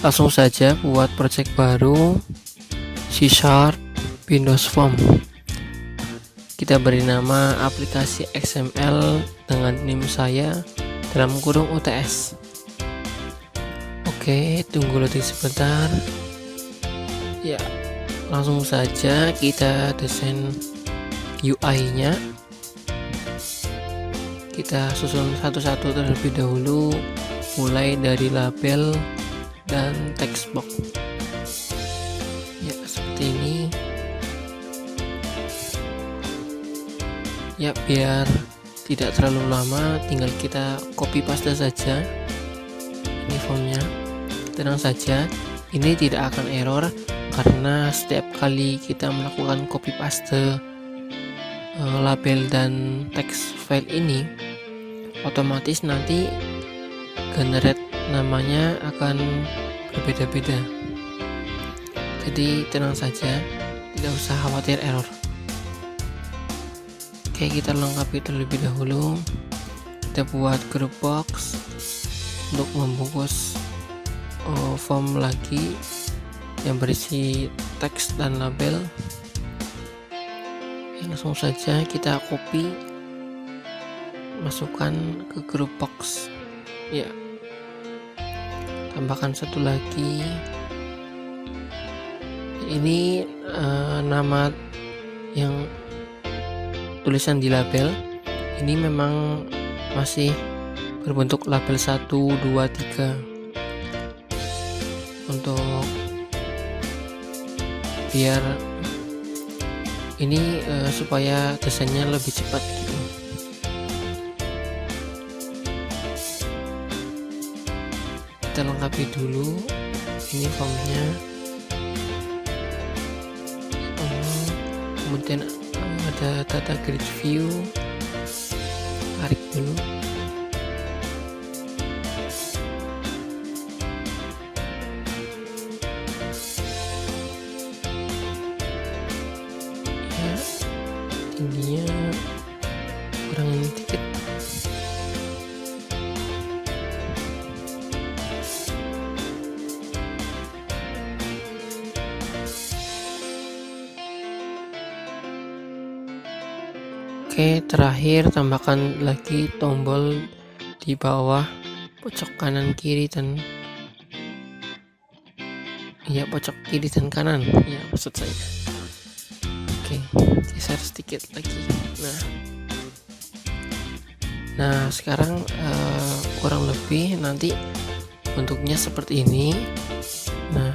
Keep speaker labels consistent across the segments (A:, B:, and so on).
A: Langsung saja buat project baru C# Windows Form. Kita beri nama aplikasi XML dengan NIM saya dalam kurung UTS. Oke, tunggu loading sebentar. Ya, langsung saja kita desain UI-nya. Kita susun satu-satu terlebih dahulu, mulai dari label dan text box. Ya, seperti ini. Ya, biar tidak terlalu lama, tinggal kita copy paste saja ini formnya. Tenang saja, ini tidak akan error karena setiap kali kita melakukan copy paste label dan teks file ini, otomatis nanti generate namanya akan berbeda-beda. Jadi tenang saja, tidak usah khawatir error. Oke, kita lengkapi terlebih dahulu. Kita buat group box untuk membungkus form lagi yang berisi teks dan label. Ya, langsung saja kita copy, masukkan ke group box. Ya, tambahkan satu lagi. Ini nama yang tulisan di label ini memang masih berbentuk label 1, 2, 3 untuk biar ini supaya desainnya lebih cepat gitu. Kita lengkapi dulu ini formnya. Kemudian ada data grid view, tarik dulu. Ya, tingginya kurangin dikit. Oke, terakhir tambahkan lagi tombol di bawah pojok kanan kiri dan pojok kiri dan kanan ya, maksud saya. Oke, geser sedikit lagi. Nah sekarang kurang lebih nanti bentuknya seperti ini. Nah,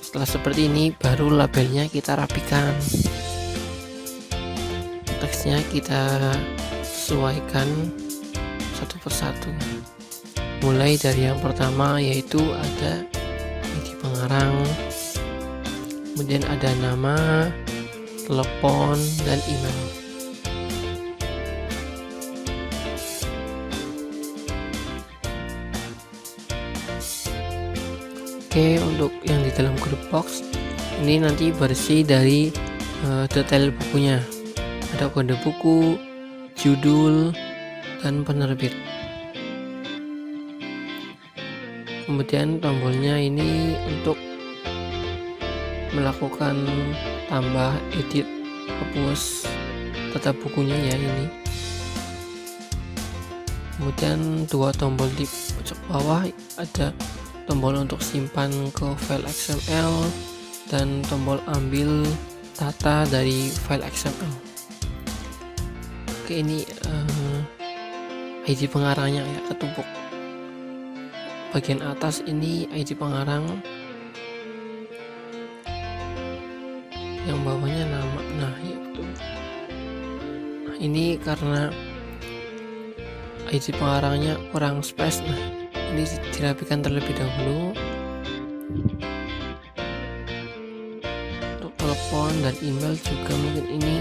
A: setelah seperti ini baru labelnya kita rapikan. Teksnya kita sesuaikan satu persatu, mulai dari yang pertama yaitu ada ID pengarang, kemudian ada nama, telepon, dan email. Oke, untuk yang di dalam group box ini nanti bersih dari detail bukunya. Ada kode buku, judul, dan penerbit. Kemudian tombolnya ini untuk melakukan tambah, edit, hapus data bukunya ya ini. Kemudian dua tombol di pojok bawah, ada tombol untuk simpan ke file XML dan tombol ambil data dari file XML. Oke, ini ID pengarangnya ya, ketumpuk. Bagian atas ini ID pengarang, yang bawahnya nama. Nah ya betul. Nah, ini karena ID pengarangnya kurang space, nah ini dirapikan terlebih dahulu. Untuk telepon dan email juga mungkin ini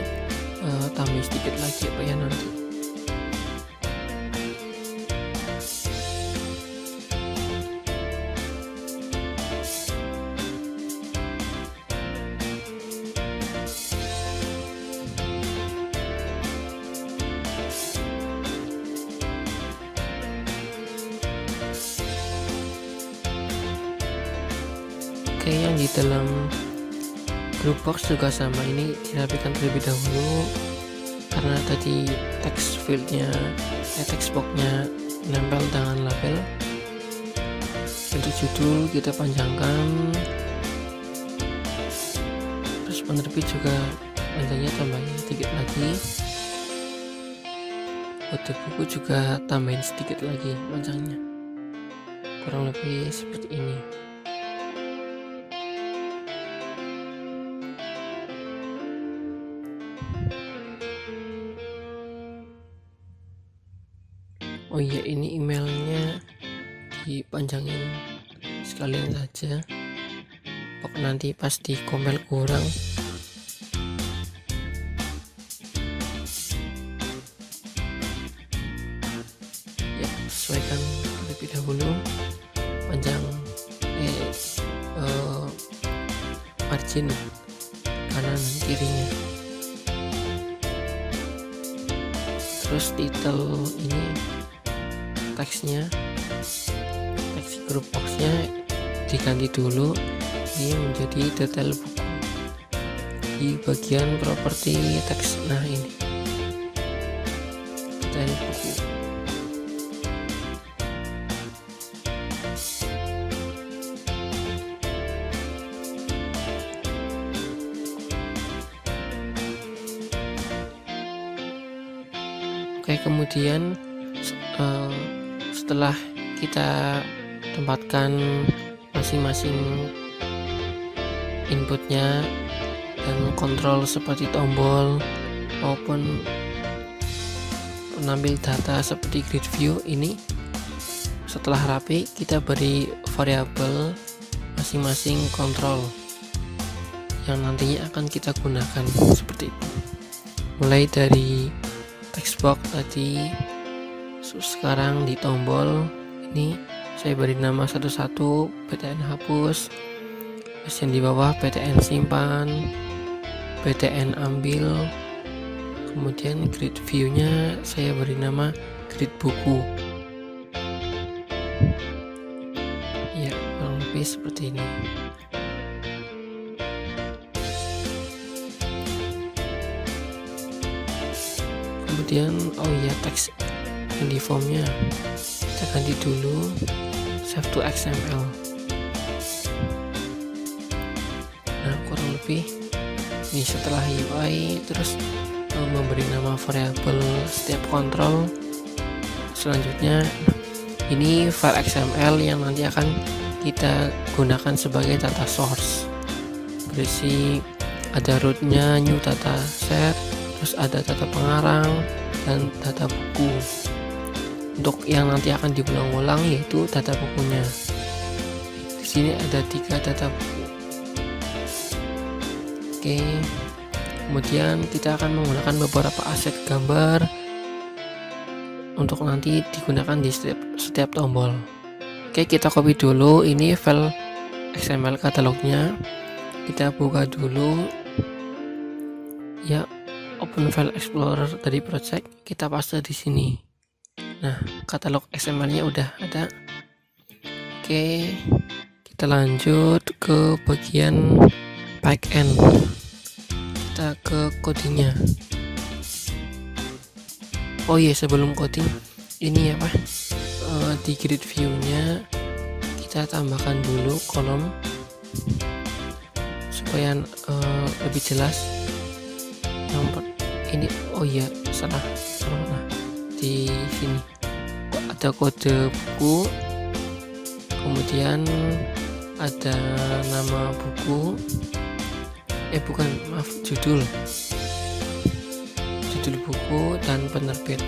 A: tambah sedikit lagi ya nanti. Oke, yang di dalam group box juga sama, ini dirapikan terlebih dahulu karena tadi text fieldnya text boxnya nempel dengan label. Untuk judul kita panjangkan, terus penerbit juga panjangnya tambahin sedikit lagi, kode buku juga tambahin sedikit lagi panjangnya, kurang lebih seperti ini. Oh iya, ini emailnya dipanjangin sekalian saja, pokok nanti pas di compile kurang. Ya, sesuaikan terlebih dahulu panjang margin kanan dan kirinya. Terus title ini teksnya, teks group boxnya diganti dulu, ini menjadi detail buku di bagian properti teks. Nah, ini detail buku. Oke, kemudian setelah kita tempatkan masing-masing inputnya dan kontrol seperti tombol maupun penampil data seperti grid view, ini setelah rapi kita beri variabel masing-masing kontrol yang nantinya akan kita gunakan seperti itu, mulai dari text box tadi. Sekarang di tombol ini saya beri nama satu-satu, PTN hapus, terus yang di bawah PTN simpan, PTN ambil, kemudian grid view nya saya beri nama grid buku. Ya, kurang lebih seperti ini. Kemudian oh iya, teks yang di formnya kita ganti dulu save to XML. Nah, kurang lebih ini setelah UI terus memberi nama variabel setiap kontrol. Selanjutnya ini file XML yang nanti akan kita gunakan sebagai data source, berisi ada rootnya, new data set, terus ada data pengarang dan data buku. Untuk yang nanti akan diulang-ulang yaitu data bukunya. Di sini ada 3 data buku. Oke. Kemudian kita akan menggunakan beberapa aset gambar untuk nanti digunakan di setiap tombol. Oke, kita copy dulu ini file XML katalognya. Kita buka dulu. Ya, open file explorer dari project, kita paste di sini. Nah, katalog XML-nya udah ada. Oke, kita lanjut ke bagian backend. Kita ke codingnya. Oh iya, sebelum coding ini apa? Di grid view-nya kita tambahkan dulu kolom supaya lebih jelas. Ini oh iya, salah. Nah, di sini ada kode buku, kemudian ada nama buku, judul buku dan penerbit.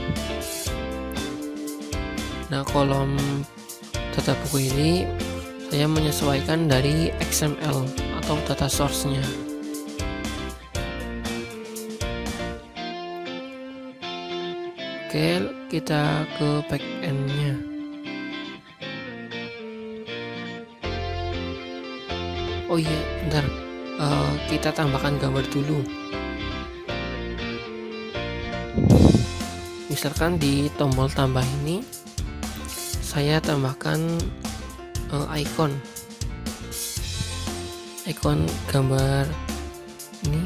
A: Nah, kolom data buku ini saya menyesuaikan dari XML atau data source-nya. Oke, kita ke backend-nya. Oh iya, bentar. Kita tambahkan gambar dulu. Misalkan di tombol tambah ini saya tambahkan icon. icon gambar ini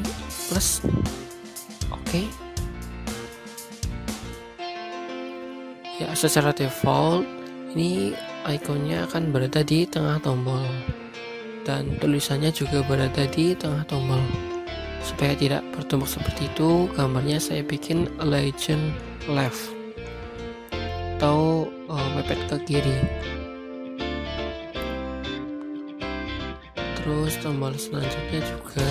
A: plus. Oke. Ya, secara default ini ikonnya akan berada di tengah tombol dan tulisannya juga berada di tengah tombol. Supaya tidak bertumpuk seperti itu, gambarnya saya bikin legend left atau mepet ke kiri. Terus tombol selanjutnya juga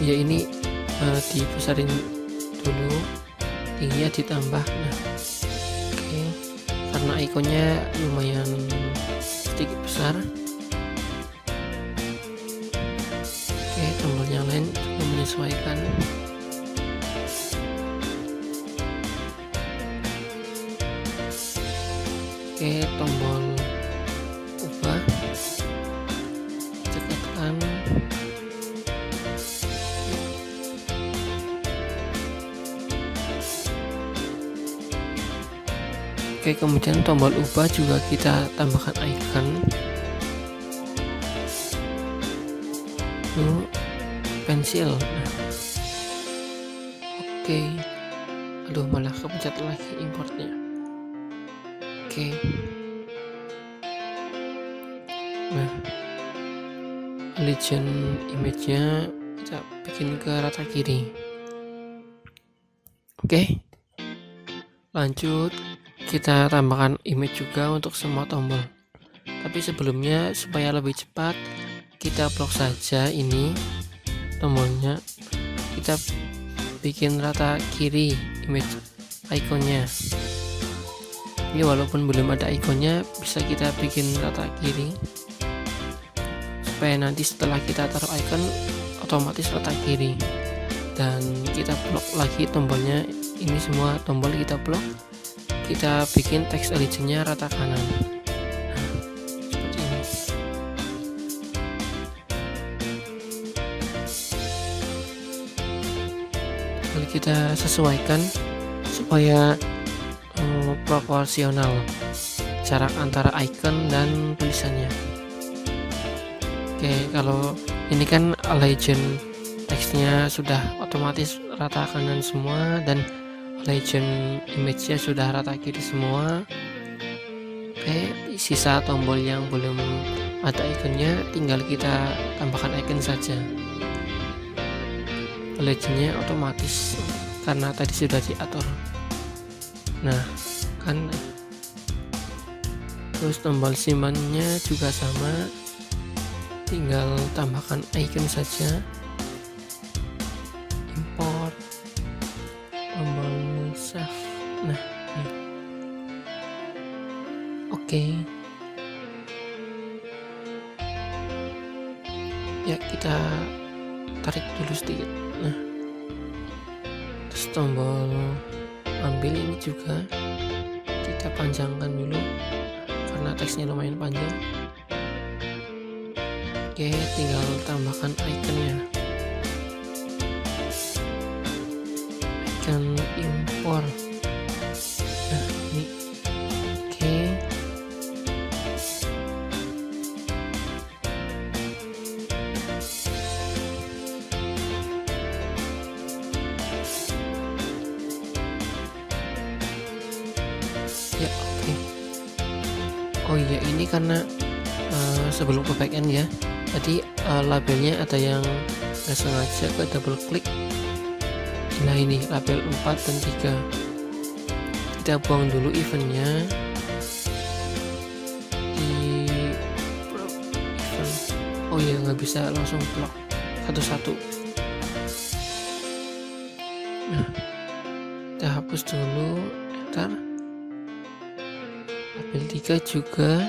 A: ya ini dibesarin dulu, tingginya ditambah. Nah, oke, karena ikonnya lumayan sedikit besar. Oke, tombol yang lain juga menyesuaikan. Oke, tombol ubah dekatkan. Oke, kemudian tombol ubah juga kita tambahkan icon. Pensil. Nah, oke, aduh malah kepencet lagi importnya. Oke, nah legend image-nya kita bikin ke rata kiri. Oke, lanjut kita tambahkan image juga untuk semua tombol. Tapi sebelumnya supaya lebih cepat, kita blok saja ini tombolnya, kita bikin rata kiri image ikonnya. Ini walaupun belum ada ikonnya, bisa kita bikin rata kiri supaya nanti setelah kita taruh icon otomatis rata kiri. Dan kita blok lagi tombolnya, ini semua tombol kita blok, kita bikin teks legendnya rata kanan. Kita sesuaikan supaya proporsional jarak antara icon dan tulisannya. Oke, kalau ini kan legend teksnya sudah otomatis rata kanan semua dan legend image-nya sudah rata kiri semua. Oke, sisa tombol yang belum ada ikonnya tinggal kita tambahkan icon saja. Legendnya otomatis karena tadi sudah diatur. Nah kan, terus tombol simpannya juga sama, tinggal tambahkan icon saja. Import tombol save. Nah ini. Oke, ya kita tarik dulu sedikit. Nah, terus tombol ambil ini juga kita panjangkan dulu karena teksnya lumayan panjang. Oke, tinggal tambahkan ikonnya, icon import. Nah ini. Oke, ya oke. Oh iya, ini karena sebelum ke backend ya, tadi labelnya ada yang nggak sengaja ke double klik. Nah ini label 4 dan 3, kita buang dulu eventnya di event. Oh iya, nggak bisa langsung blok satu-satu. Nah, kita hapus dulu, enter. Label 3 juga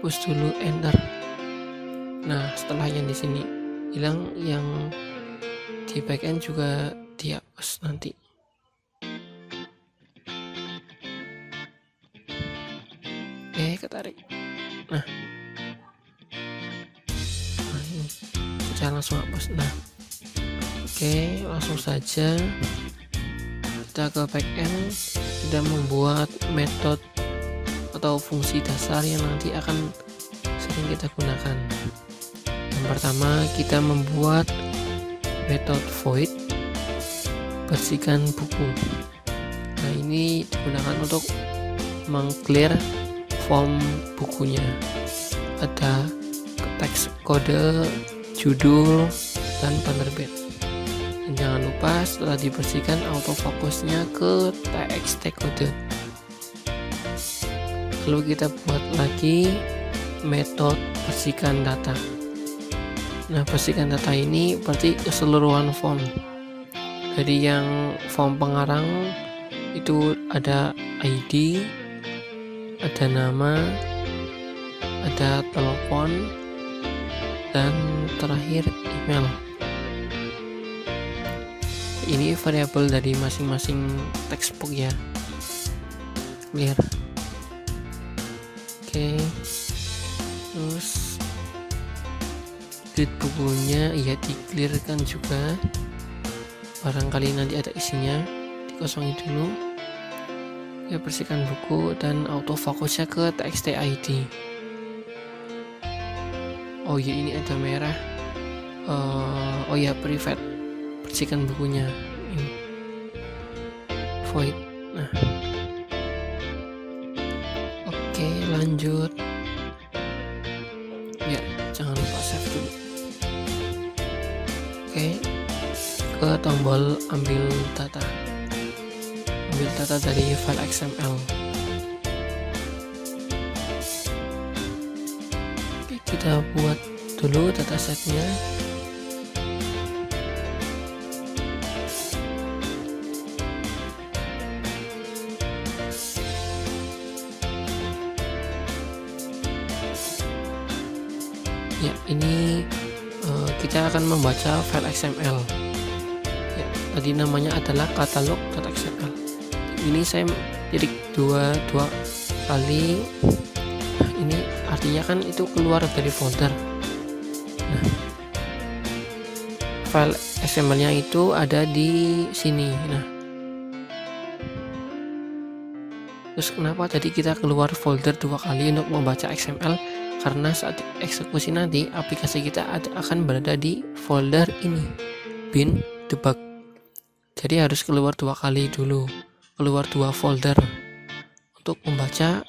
A: hapus dulu, enter. Nah, setelah yang di sini hilang, yang di backend juga dihapus nanti. Oke, ketarik. Nah ini kita langsung hapus. Nah oke, langsung saja kita ke backend, kita membuat metode atau fungsi dasar yang nanti akan yang kita gunakan. Yang pertama, kita membuat metode void bersihkan buku. Nah, ini digunakan untuk mengclear form bukunya. Ada teks kode, judul, dan penerbit. Dan jangan lupa setelah dibersihkan autofokusnya ke txt kode. Lalu kita buat lagi metode bersihkan data. Nah, bersihkan data ini berarti keseluruhan form. Dari yang form pengarang itu ada ID, ada nama, ada telepon, dan terakhir email. Ini variabel dari masing-masing textbook ya. Clear. Oke. Terus grid bukunya ya di-clearkan juga. Barangkali nanti ada isinya, dikosongin dulu. Ya, bersihkan buku dan autofokusnya ke txt ID. Oh ya, ini ada merah. Oh ya, private. Bersihkan bukunya. Ini. Void. Nah. Oke, lanjut. Ya, jangan lupa save dulu. Oke. Ke tombol ambil data. Ambil data dari file XML. Oke, kita buat dulu datasetnya. Ya, ini kita akan membaca file XML. Ya, tadi namanya adalah katalog.xml. Ini saya ketik dua kali. Nah, ini artinya kan itu keluar dari folder. Nah, file XML-nya itu ada di sini. Nah, terus kenapa tadi kita keluar folder 2 kali untuk membaca XML? Karena saat eksekusi nanti aplikasi kita akan berada di folder ini, bin debug. Jadi harus keluar 2 kali dulu, keluar 2 folder untuk membaca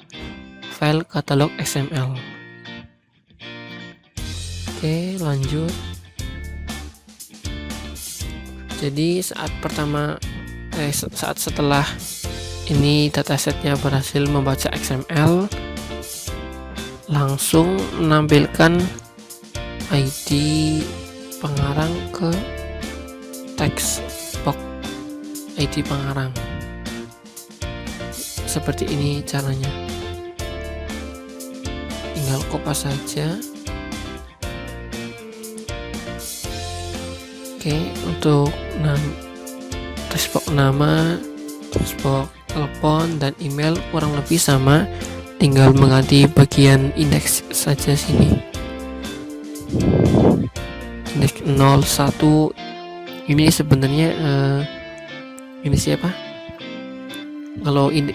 A: file katalog XML. Oke, lanjut. Jadi saat setelah ini datasetnya berhasil membaca XML, langsung menampilkan ID pengarang ke textbox ID pengarang. Seperti ini caranya. Tinggal kopas saja. Oke, untuk textbox nama, textbox telepon, dan email kurang lebih sama. Tinggal mengganti bagian indeks saja sini. Indeks 01 ini sebenarnya ini siapa? Kalau ini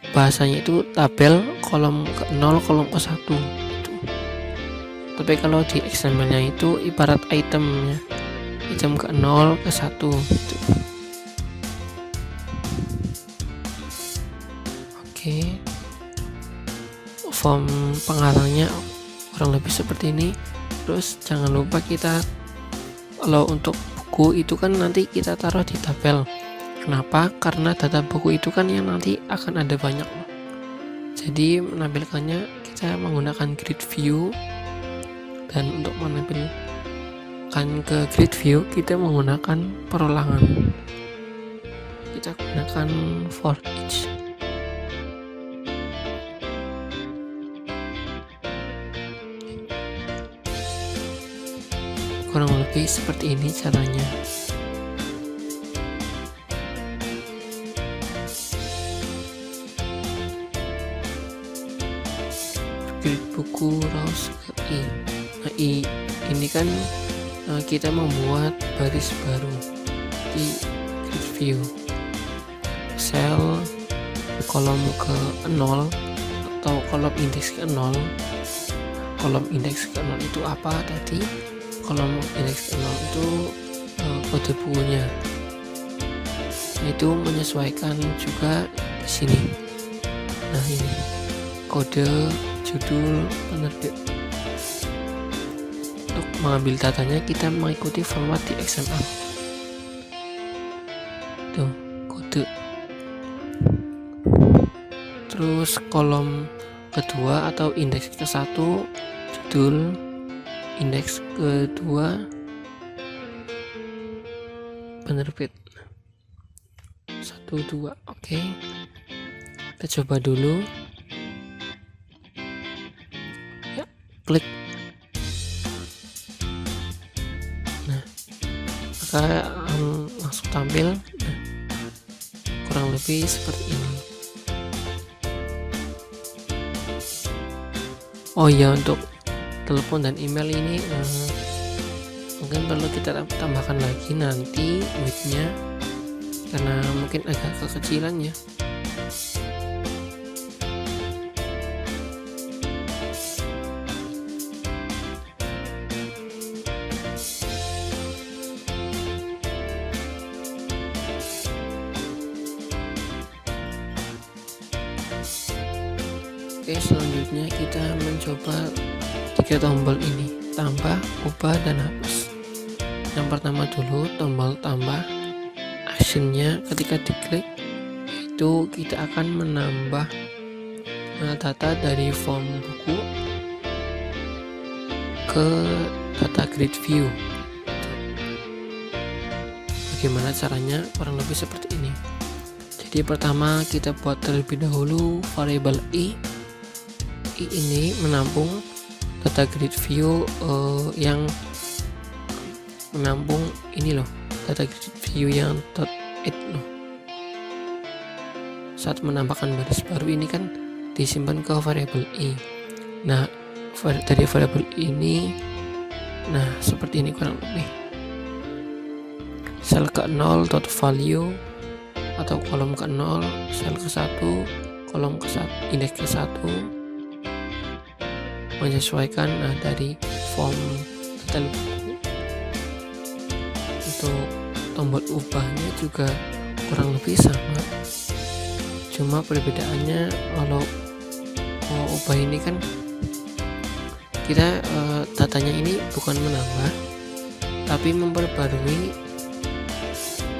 A: bahasanya itu tabel kolom ke 0 kolom ke 1 gitu. Tapi kalau di XML-nya itu ibarat itemnya, item ke 0 ke 1 gitu. Oke. Form pengarangnya kurang lebih seperti ini. Terus jangan lupa kita kalau untuk buku itu kan nanti kita taruh di tabel. Kenapa? Karena data buku itu kan yang nanti akan ada banyak. Jadi menampilkannya kita menggunakan grid view, dan untuk menampilkan ke grid view kita menggunakan perolangan. Kita gunakan for each. Kurang lebih seperti ini caranya. Grid buku raws ke I. Nah, ini kan kita membuat baris baru di grid view. Sel kolom ke 0 atau kolom indeks ke 0 kolom indeks ke 0 itu apa tadi? Kolom indeks ke 0 itu kode bukunya. Nah, itu menyesuaikan juga di sini. Nah, ini kode judul penerbit. Untuk mengambil datanya kita mengikuti format di XML. Tuh, kode. Terus kolom kedua atau indeks ke-1 judul, indeks kedua penerbit 1, 2. Oke, kita coba dulu ya, klik. Nah, maka langsung tampil. Nah, kurang lebih seperti ini. Oh iya, untuk telepon dan email ini mungkin perlu kita tambahkan lagi nanti width-nya, karena mungkin agak kekecilan ya. Oke, selanjutnya kita mencoba 3 tombol ini, tambah, ubah, dan hapus. Yang pertama dulu tombol tambah. Actionnya ketika diklik itu kita akan menambah data dari form buku ke data grid view. Bagaimana caranya? Kurang lebih seperti ini. Jadi pertama kita buat terlebih dahulu variabel i ini menampung data grid view yang menampung ini loh, data grid view yang .it loh. Saat menambahkan baris baru ini kan disimpan ke variabel i. Nah, dari variabel ini, nah seperti ini kurang lebih. Sel ke 0 .value atau kolom ke 0, sel ke 1, kolom ke 1, indeks ke 1, menyesuaikan dari form detail buku. Untuk tombol ubahnya juga kurang lebih sama, cuma perbedaannya kalau ubah ini kan kita datanya ini bukan menambah tapi memperbarui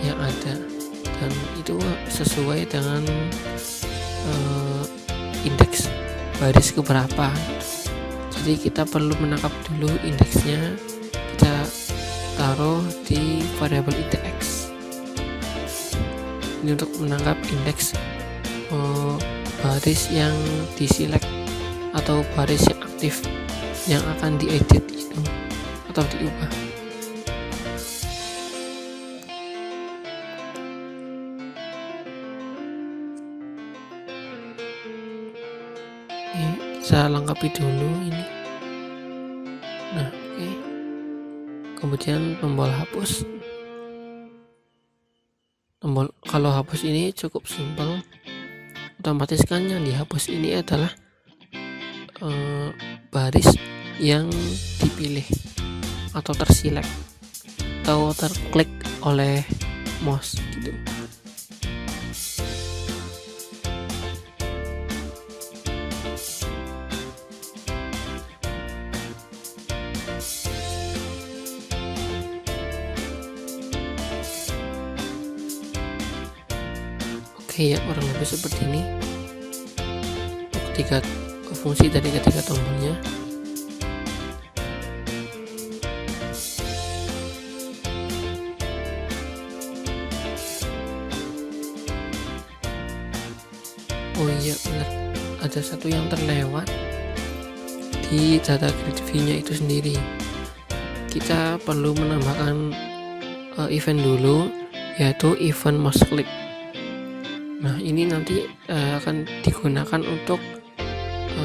A: yang ada, dan itu sesuai dengan indeks baris keberapa. Jadi kita perlu menangkap dulu indeksnya, kita taruh di variabel index. Ini untuk menangkap indeks baris yang diselect atau baris yang aktif yang akan diedit itu atau diubah. Saya lengkapi dulu ini. Nah, oke. Kemudian tombol hapus. Kalau hapus ini cukup simpel. Otomatis kan yang dihapus ini adalah baris yang dipilih atau terselect atau terklik oleh mouse gitu. Oke ya, kurang lebih seperti ini untuk fungsi dari ketiga tombolnya. Oh iya benar, ada satu yang terlewat di data grid view-nya itu sendiri. Kita perlu menambahkan event dulu, yaitu event mouse click. Nah, ini nanti akan digunakan untuk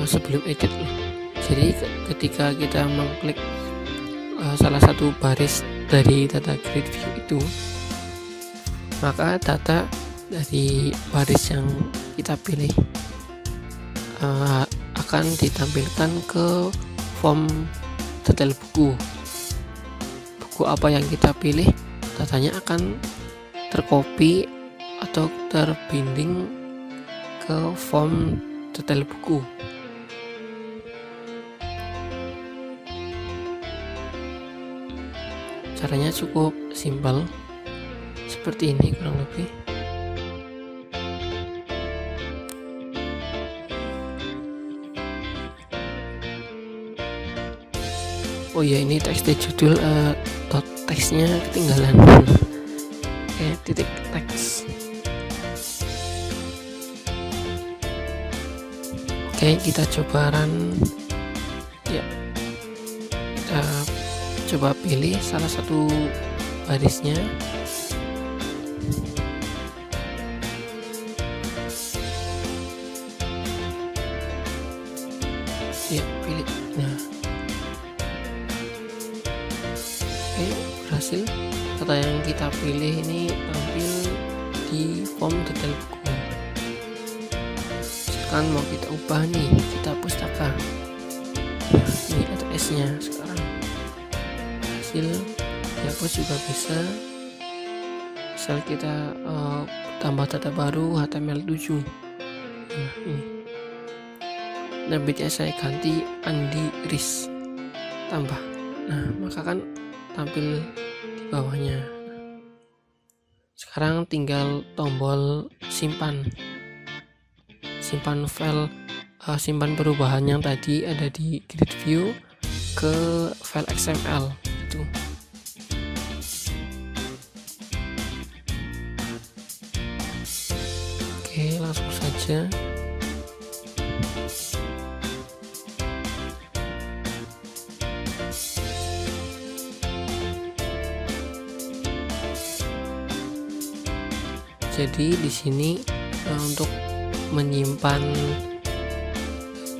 A: sebelum edit loh. Jadi ketika kita mengklik salah satu baris dari data grid view itu, maka data dari baris yang kita pilih akan ditampilkan ke form detail buku apa yang kita pilih, datanya akan tercopy atau terbinding ke form detail buku. Caranya cukup simpel, seperti ini kurang lebih. Oh ya, ini teks di judul teksnya ketinggalan. Oke, titik teks. Oke, kita coba run. Ya, kita coba pilih salah satu barisnya. Ya, pilih. Nah, oke, berhasil. Kata yang kita pilih ini tampil di form detail buku. Sekarang mau kita ubah nih, kita pustaka. Nah, ini ada S-nya sekarang. Hasil dihapus juga bisa. Misal kita tambah data baru HTML5. Nah, ini. Nah, bitnya saya ganti Andi Riz tambah. Nah, maka kan tampil di bawahnya. Sekarang tinggal tombol simpan file, simpan perubahan yang tadi ada di grid view ke file XML itu. Oke, langsung saja. Jadi di sini untuk menyimpan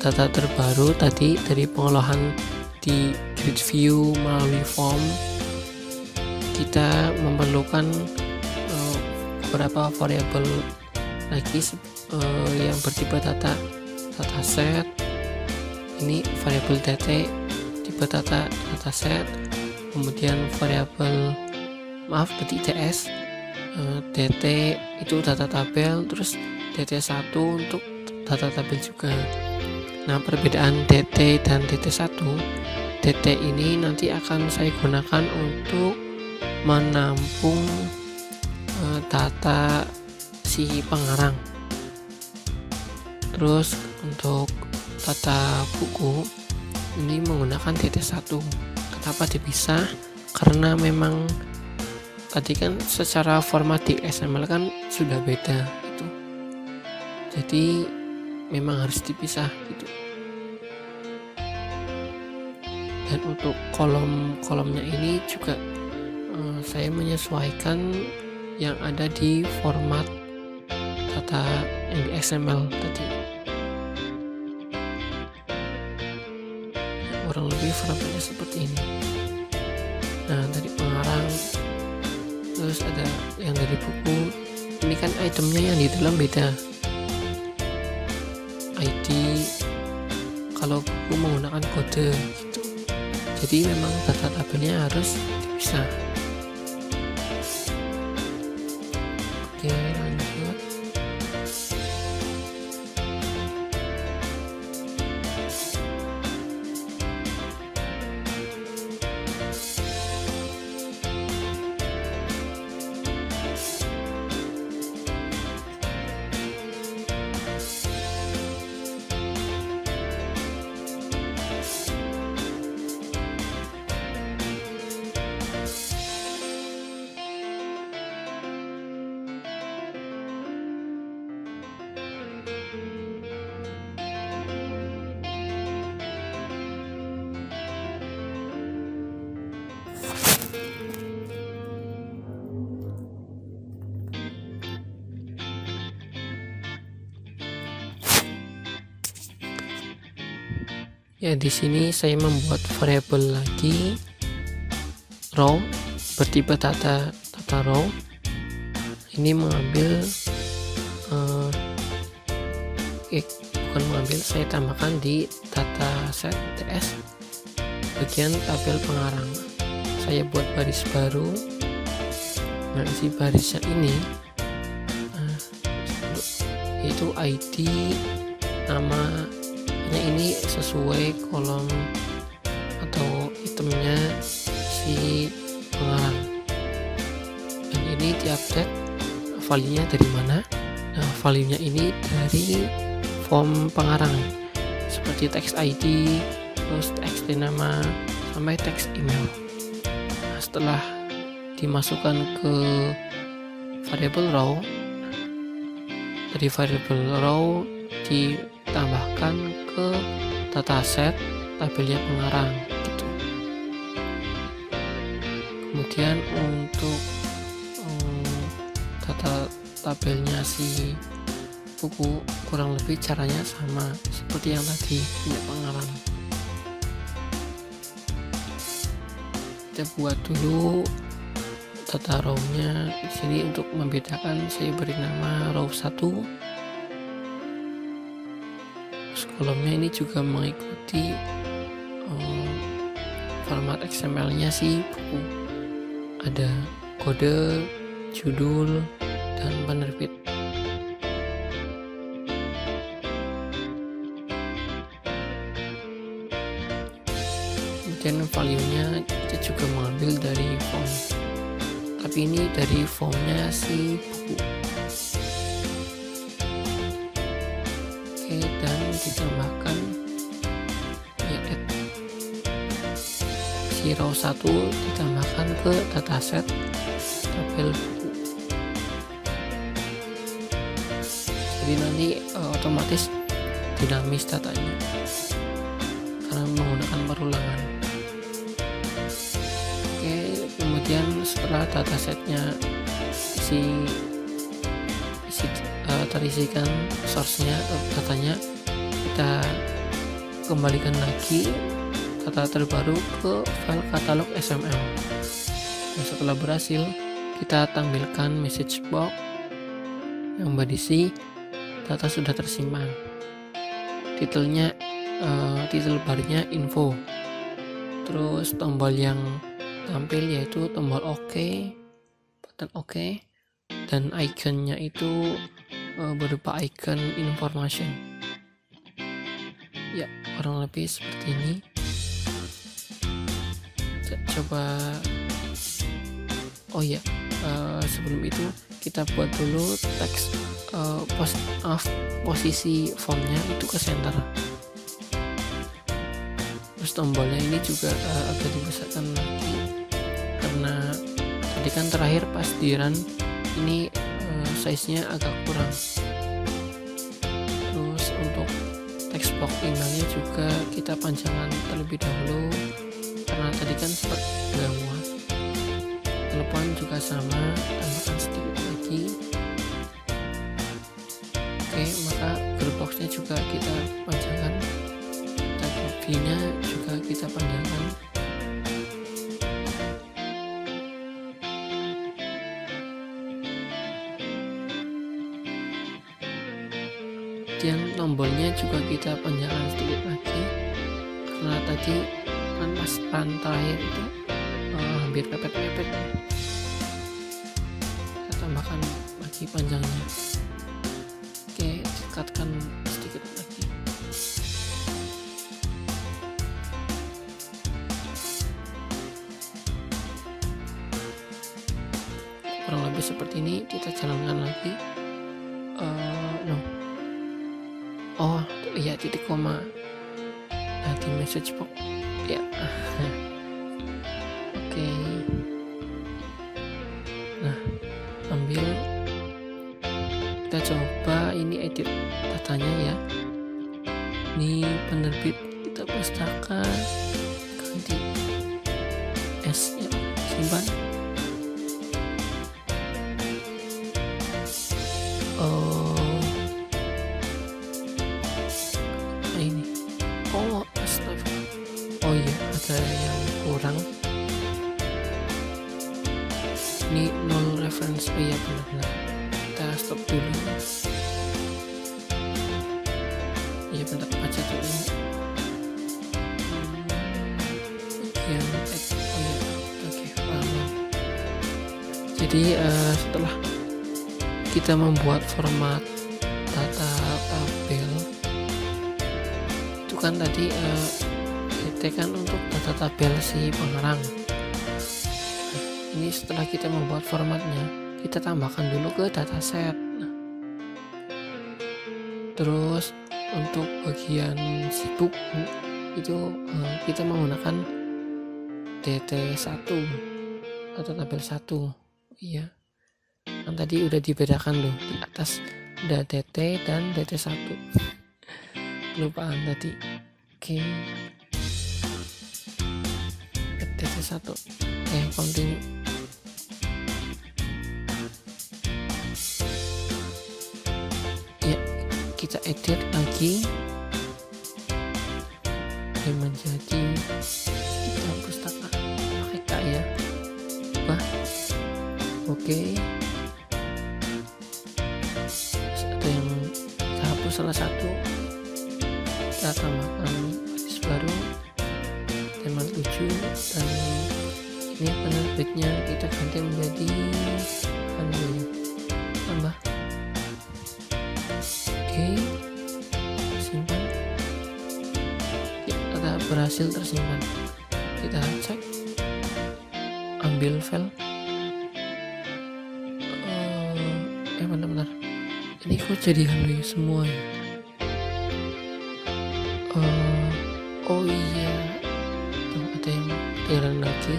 A: data terbaru tadi dari pengolahan di grid view melalui form, kita memerlukan beberapa variabel lagi yang bertipe dataset. Ini variabel dt tipe dataset, kemudian variabel berarti ds, dt itu data tabel, terus dt1 untuk data tabel juga. Nah, perbedaan dt dan dt1, dt ini nanti akan saya gunakan untuk menampung data si pengarang. Terus untuk data buku ini menggunakan dt1. Kenapa dipisah? Karena memang tadi kan secara format di XML kan sudah beda gitu. Jadi memang harus dipisah gitu. Dan untuk kolom-kolomnya ini juga saya menyesuaikan yang ada di format data yang di XML tadi. Kurang lebih formatnya seperti ini. Nah, dari pengarang, terus ada yang dari buku. Ini kan itemnya yang di dalam beda. ID, kalau buku menggunakan kode gitu. Jadi memang data tabelnya harus dipisah. Oke, lanjut. Ya, di sini saya membuat variabel lagi row bertipe data row. Ini mengambil bukan mengambil, saya tambahkan di dataset ds bagian tabel pengarang. Saya buat baris baru. Nah, isi barisnya ini itu ID, namanya ini sesuai kolom atau itemnya si pengarang, dan ini diupdate value-nya dari mana. Nah, value-nya ini dari form pengarang seperti teks ID, terus teks nama, sampai teks email. Nah, setelah dimasukkan ke variable row, dari variable row ditambahkan ke dataset tabelnya pengarang gitu. Kemudian untuk data tabelnya si buku kurang lebih caranya sama seperti yang tadi punya pengarang. Kita buat dulu data row-nya di sini. Untuk membedakan saya beri nama row 1. Terus kolomnya ini juga mengikuti format XML-nya si buku. Ada kode, judul, dan penerbit. Kemudian value-nya kita juga mengambil dari form, tapi ini dari formnya si buku. Oke, dan ditambahkan ya, si row 1 ditambahkan ke dataset tabel buku. Jadi nanti otomatis dinamis datanya karena menggunakan perulangan. Kemudian setelah datasetnya terisikan source-nya atau datanya, kita kembalikan lagi data terbaru ke file katalog XML. Dan setelah berhasil, kita tampilkan message box yang berisi data sudah tersimpan. Titelnya titel barnya info, terus tombol yang tampil yaitu tombol OK, button OK, dan ikonnya itu berupa icon information. Ya, kurang lebih seperti ini. Coba, oh ya, sebelum itu kita buat dulu teks posisi fontnya itu ke center. Terus tombolnya ini juga agak dibesarkan lagi karena tadi kan terakhir pas di run ini size-nya agak kurang. Terus untuk text box emailnya juga kita panjangkan terlebih dahulu karena tadi kan sempat nggak muat. Telepon juga sama, tambahkan sedikit lagi. Oke, maka group box-nya juga kita panjangkan, tab-nya juga kita panjangkan. Kemudian tombolnya juga kita panjangkan sedikit lagi karena tadi kan pas run terakhir itu hampir mepet-mepet ya. Kita tambahkan lagi panjangnya. Oke, dekatkan sedikit lagi. Kurang lebih seperti ini. Kita jalankan lagi. Oh iya, titik koma di message box ya. Oke. Nah, ambil, kita coba ini edit datanya ya. Ini penerbit, kita pustaka, ganti S ya, simpan. Oh iya, ada yang kurang. Ini null reference. Oh iya, benar-benar. Kita stop dulu. Iya, bentar, baca dulu ini. bagian oke, paham. Jadi setelah kita membuat format data tabel itu kan tadi kan untuk data tabel si pengarang. Ini setelah kita membuat formatnya, kita tambahkan dulu ke dataset. Terus untuk bagian si buku itu kita menggunakan DT1 atau tabel 1. Iya, kan tadi udah dibedakan loh, di atas ada DT dan DT1. Lupaan tadi. Oke. DT1. Continue. Ya, kita edit lagi menjadi kita pustaka pakai K ya. Oke. Ada yang kita hapus salah satu, kita tambahkan baris baru tema 7 dan ini penerbitnya kita ganti menjadi tambah. Oke, simpan. Kita berhasil tersimpan. Kita cek, ambil file. Benar-benar ini kok jadi halo semua ya. Oh iya, tuh ada yang ketinggalan lagi.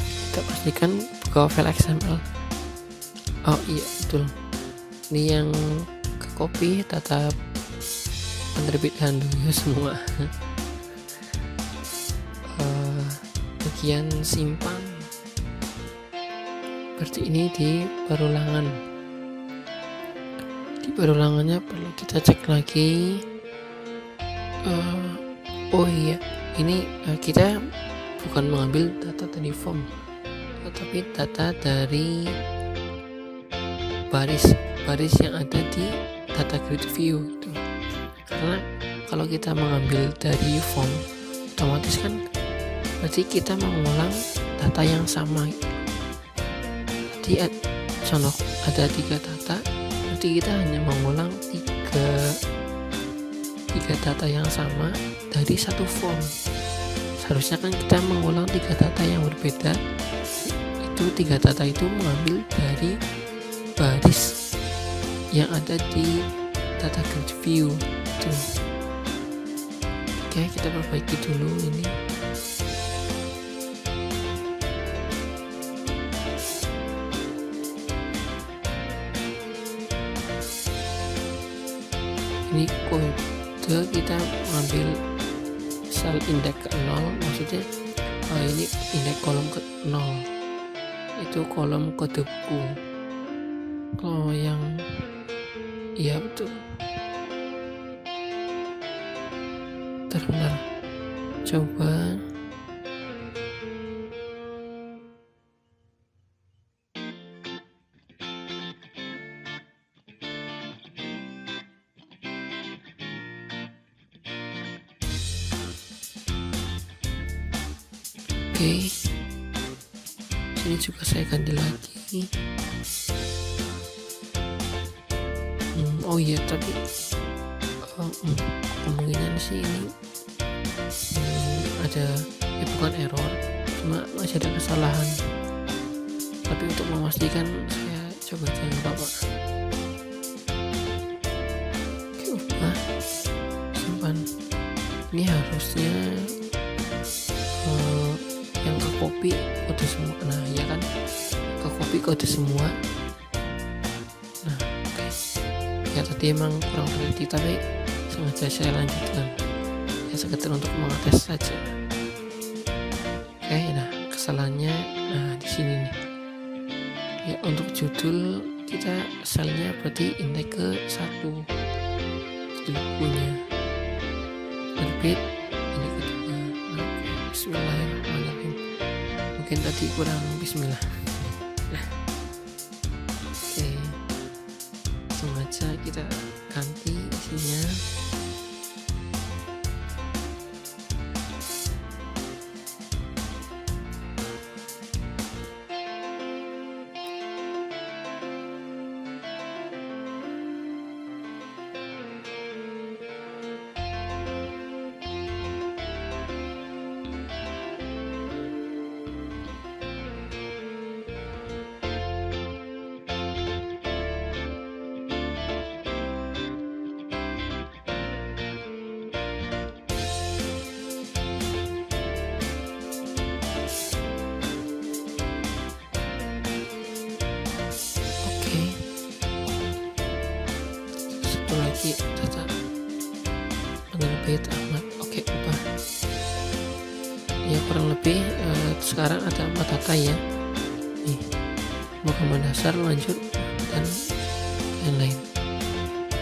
A: Kita pastikan buka file XML. Oh iya betul, ini yang ke copy data penerbit halo semua. Bagian simpan seperti ini di perulangan. Di perulangannya perlu kita cek lagi. Oh iya, ini kita bukan mengambil data dari form, tetapi data dari baris yang ada di data grid view gitu. Karena kalau kita mengambil dari form, otomatis kan berarti kita mengulang data yang sama gitu. Jadi contoh ada 3 data, berarti kita hanya mengulang 3 data yang sama dari satu form. Seharusnya kan kita mengulang 3 data yang berbeda. Itu 3 data itu mengambil dari baris yang ada di data grid view itu. Oke, kita perbaiki dulu ini. Ini kode kita mengambil sel indeks ke 0, maksudnya ini indeks kolom ke 0 itu kolom kode buku. Kalau yang iya betul, bentar coba. Oke, sini juga saya ganti lagi. Oh iya, tapi kemungkinan sih ini ada bukan error, cuma masih ada kesalahan. Tapi untuk memastikan saya coba jangan apa-apa. Oke, ubah, simpan. Ini harusnya yang ke copy kode semua. Nah ya kan, ke copy kode semua. Nah oke. Ya tadi emang kurang teliti, tapi sengaja saya lanjutkan ya sekedar untuk mengetes saja. Oke, nah kesalahannya di sini nih ya. Untuk judul kita selnya berarti indeks ke 1 judul bukunya. Terbit ini kedua. Bismillahirrahmanirrahim. Mungkin tadi kurang bismillah. Oke, sengaja kita ganti isinya. lagi tata menerbit Ahmad. Oke, ubah ya, kurang lebih sekarang ada 4 data ya nih, pemrograman dasar, lanjut, dan lain-lain.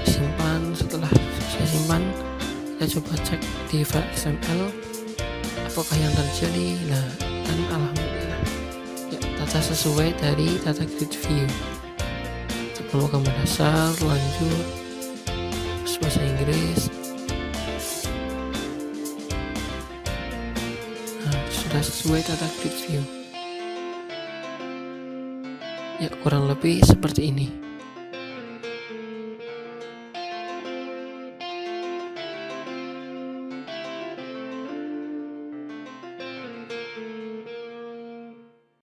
A: Simpan. Setelah saya simpan, kita coba cek di file XML apakah yang terjadi. Nah, dan alhamdulillah ya, data sesuai dari data grid view. Pemrograman dasar, lanjut, bahasa Inggris. Nah, sudah sesuai data grid view ya, kurang lebih seperti ini.